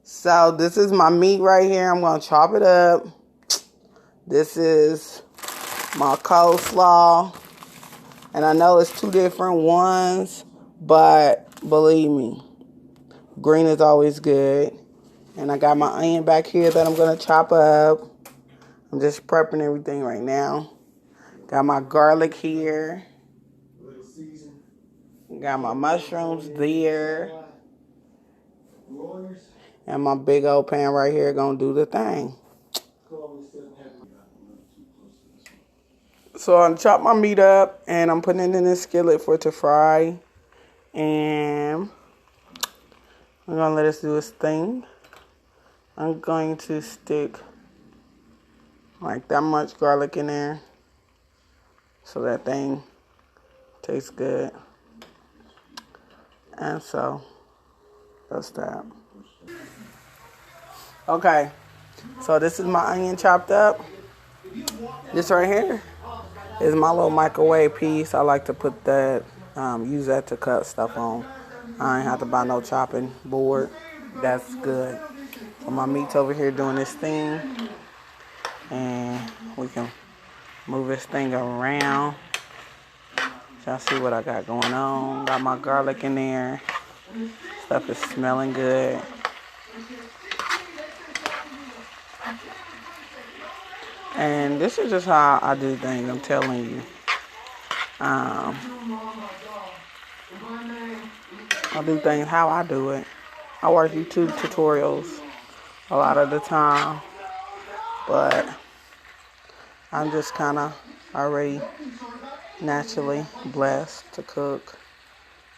So this is my meat right here. I'm going to chop it up. This is my coleslaw. And I know it's two different ones, but believe me, green is always good. And I got my onion back here that I'm going to chop up. I'm just prepping everything right now. Got my garlic here. Got my mushrooms there. And my big old pan right here gonna do the thing. So I chop my meat up and I'm putting it in this skillet for it to fry. And I'm gonna let it do its thing. I'm going to stick like that much garlic in there so that thing tastes good. And so that's that. Okay, so this is my onion chopped up. This right here is my little microwave piece. I like to put that, use that to cut stuff on. I ain't have to buy no chopping board. That's good. So my meat's over here doing this thing. And we can move this thing around. Y'all see what I got going on. Got my garlic in there. Stuff is smelling good. And this is just how I do things, I'm telling you. I do things how I do it. I watch YouTube tutorials a lot of the time. But I'm just kind of already naturally blessed to cook.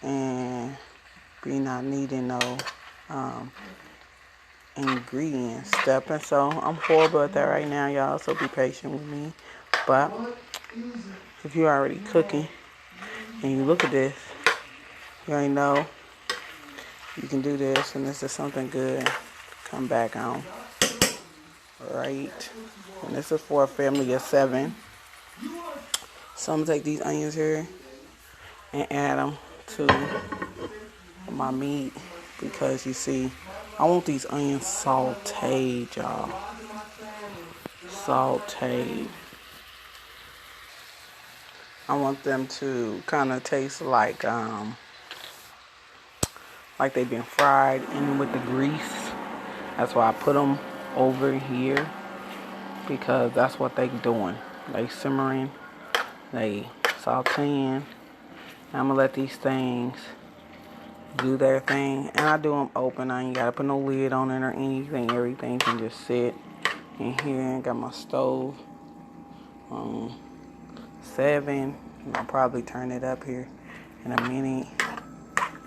And be not needing no ingredient stepping. So I'm horrible at that right now, y'all. So be patient with me. But if you're already cooking and you look at this, you already know you can do this, and this is something good. Come back on. Right. And this is for a family of 7. So I'm gonna take these onions here and add them to my meat because you see, I want these onions sauteed, y'all. Sauteed. I want them to kind of taste like they've been fried in with the grease. That's why I put them over here because that's what they doing. They simmering, they sauteing. I'm gonna let these things do their thing, and I do them open. I ain't gotta put no lid on it or anything. Everything can just sit in here. Got my stove 7. I'll probably turn it up here in a minute.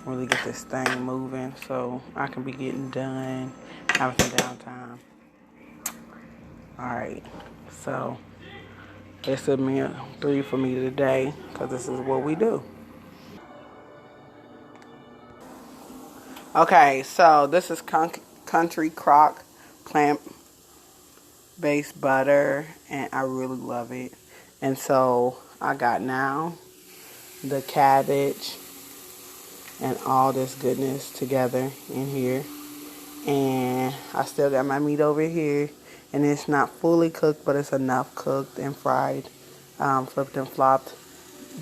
Really get this thing moving so I can be getting done, having some downtime. Alright, so it's a meal 3 for me today because this is what we do. Okay, so this is Country Crock plant-based butter, and I really love it. And so I got now the cabbage and all this goodness together in here. And I still got my meat over here, and it's not fully cooked, but it's enough cooked and fried, flipped and flopped.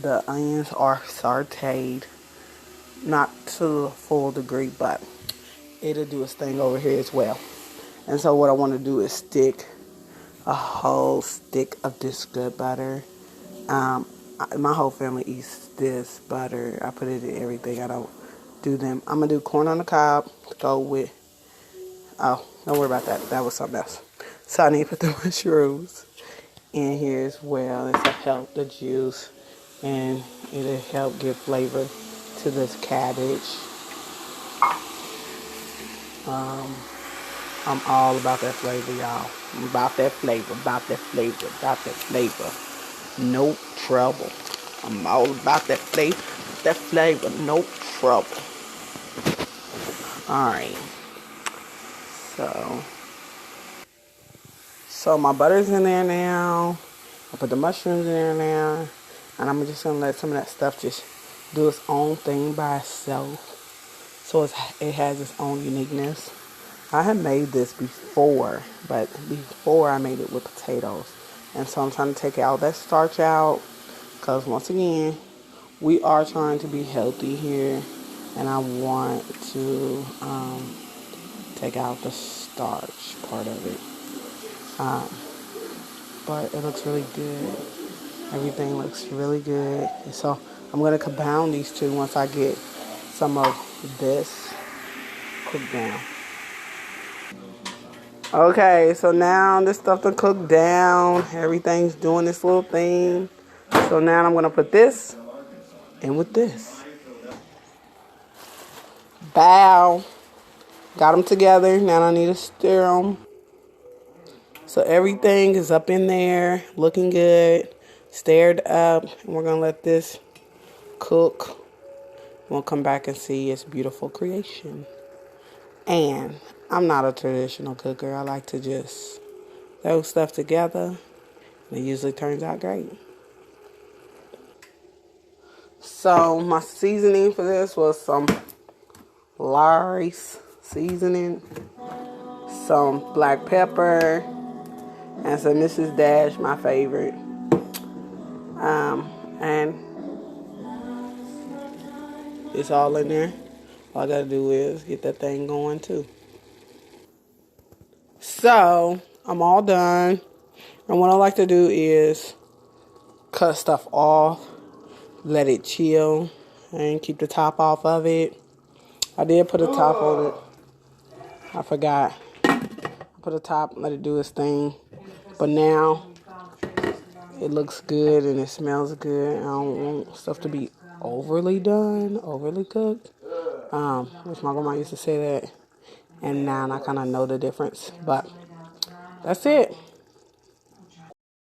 The onions are sauteed. Not to a full degree, but it'll do its thing over here as well. And so what I want to do is stick a whole stick of this good butter. My whole family eats this butter. I put it in everything. I don't do them. I'm going to do corn on the cob to go with. Oh, don't worry about that. That was something else. So I need to put the mushrooms in here as well. This will help the juice, and it'll help give flavor to this cabbage. I'm all about that flavor, y'all. I'm about that flavor, about that flavor, about that flavor. No trouble. I'm all about that flavor, no trouble. Alright. So my butter's in there now. I put the mushrooms in there now. And I'm just going to let some of that stuff just do its own thing by itself. So it has its own uniqueness. I had made this before, but before I made it with potatoes. And so I'm trying to take all that starch out because once again, we are trying to be healthy here. And I want to take out the starch part of it. But it looks really good. Everything looks really good. And so I'm going to compound these two once I get some of this cooked down. Okay, so now this stuff to cook down. Everything's doing this little thing. So now I'm going to put this in with this. Bow. Got them together. Now I need to stir them. So everything is up in there, looking good, stirred up. And we're going to let this cook. We'll come back and see its beautiful creation. And I'm not a traditional cooker. I like to just throw stuff together. And it usually turns out great. So my seasoning for this was some Lawry's seasoning, some black pepper, and some Mrs. Dash, my favorite. And it's all in there. All I gotta do is get that thing going too. So I'm all done. And what I like to do is cut stuff off, let it chill, and keep the top off of it. I did put a top on it. I forgot. I put a top, let it do its thing. But now it looks good and it smells good. I don't want stuff to be overly done, overly cooked. Which my grandma used to say that. And now I kind of know the difference. But that's it.